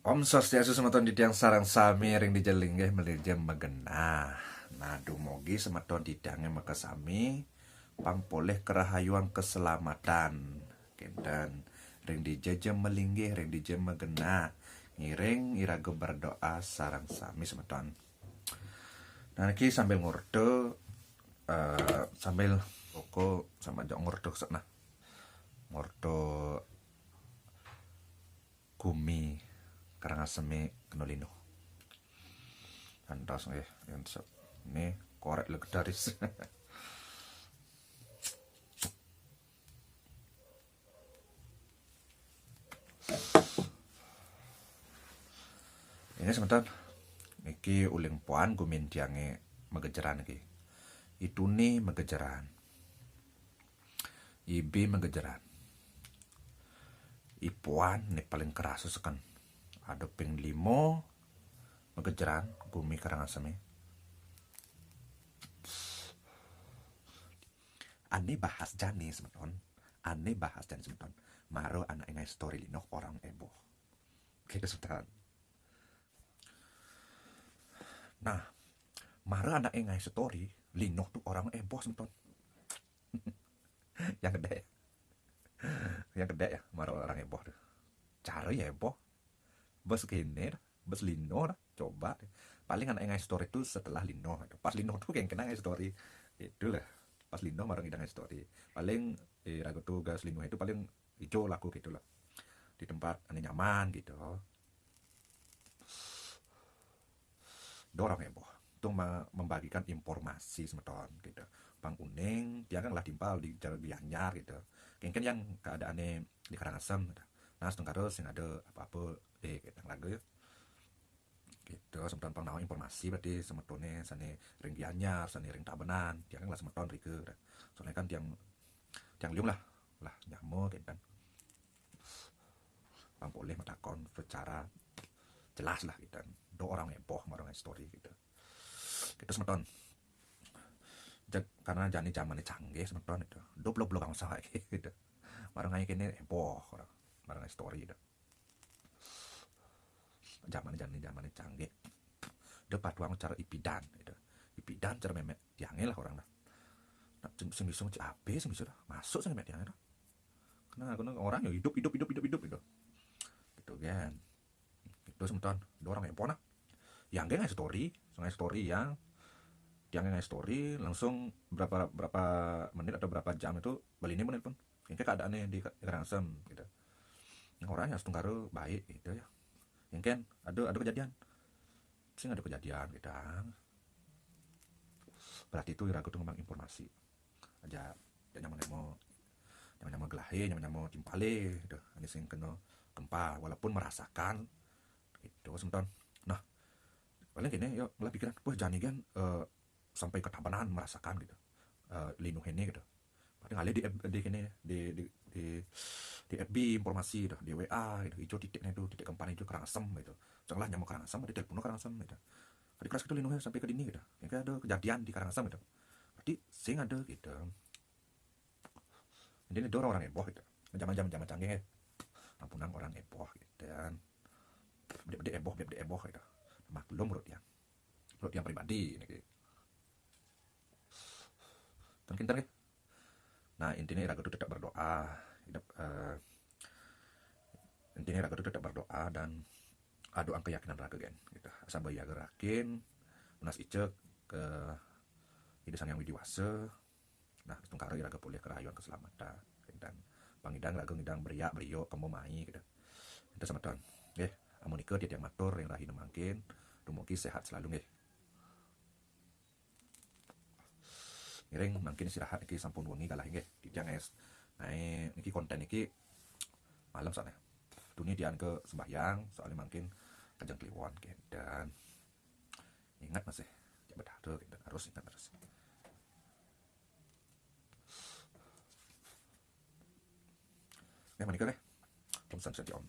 Om Swastiastu semeton di tiang sarang sami ring dijeling nggih melijem megenah. Nah dumugi semeton didange meka sami pangpoleh kerahayuan keselamatan. Kinten ring dijejem melinggih ring dijem megenah. Ngiring iraga berdoa sarang sami semeton. Nah iki sambil ngurdo sambil koko sama jok ngurdo sana. Ngurdo Gumi Karangasemi Kenolino. Antos nggih yen ini korek legendaris. Ini sebentar iki uling puan gumin diange megejeran iki. Itune megejeran. Ibi megejeran. Ipuan ini paling keras sekan. Ada ping 5 megejeran Gumi Karangasemi. Ane bahas jani semeton. Ane bahas jani semeton. Maro anak ingai story lino orang ebo. Gitu semeton. Nah, maro anak ingai story lino tuh orang ebo semeton. Yang gede ya. Yang gede ya, maro orang ebo tuh. Cara ya ebo. Bos gini, bos lino coba. Paling anak ingai story tuh setelah lino. Pas lino tuh yang kena ingai story. Itulah. Pas lino marang idang story. Paling ragu tugas lino itu paling hijau laku gitu lah. Di tempat aneh nyaman gitu. Dorong heboh. Itu membagikan informasi semeton gitu. Bang Uning, dia kan lah timpal di jalan Gianyar gitu. Kengken yang keadaannya di Karangasem gitu. Nah, setengah sing ada apa-apa kita lagu ya. Gitu, semeton pang nawa informasi berarti semetone sane ring Gianyar, sane ring Tabenan, dia kan lah semeton rike. Soalnya kan tiang liung lah nyamuk gitu kan. Bang boleh metakon secara jelas lah gitu. Do orang heboh marang story gitu. Gitu semeton. Karena jani zamannya canggih semeton itu. Do blog-blog kang usah gitu. Marang ae kene heboh marang story gitu. Zamannya canggih. Do patuang cara ipidan gitu. Ipidan cara memek tiange lah orang dah. Nah, sing bisa ape sing bisa masuk sing memek tiange dah. Karena orang ya hidup gitu. Gitu kan. Itu semeton do orang heboh nah. Yang ngai story yang story langsung berapa menit atau berapa jam itu beli ini menit pun yang keadaannya di Karangasem gitu. Yang orangnya setunggaru baik gitu ya. Yang kan ada kejadian sih ada kejadian gitu. Berarti itu ragu tuh ngomong informasi aja nyaman gelahe nyaman timpale gitu. Ini sing kena gempa walaupun merasakan gitu sebentar. Nah paling gini yuk malah pikiran wah jani kan sampai ke Tabanan merasakan gitu lindung ini gitu padahal ngalih di FB informasi gitu di WA gitu hijau titiknya itu titik kempane itu Karangasem gitu janganlah nyamuk Karangasem di telepon Karangasem gitu di kelas itu lindungnya sampai ke dini gitu yang ada kejadian di Karangasem gitu berarti sing ada gitu jadi itu orang heboh gitu zaman canggih ya ampunan orang heboh gitu kan bede heboh gitu maklum menurut yang pribadi ini gitu. Kinten ya. Nah intinya ragu itu tetap berdoa, intinya ragu itu tetap berdoa dan doa keyakinan ragu kan, gitu. Asal bayi gerakin, unas icek ke hidusan yang widiwase, nah tungkara ragu boleh kerayuan keselamatan, dan pangidang ragu ngidang berio kamu mai gitu. Itu sama tuan, ya. Amunike dia yang matur yang rahina mangkin, dumugi sehat selalu nggih. Ngiring mungkin istirahat iki sampun wengi kalah nggih dijang es. Nah, niki konten iki malam soalnya. Dunia dian ke sembahyang soalnya mungkin kajang kliwon dan ingat masih jangan berdarah dan harus ingat terus. Ya menikah deh. Om Santi Om.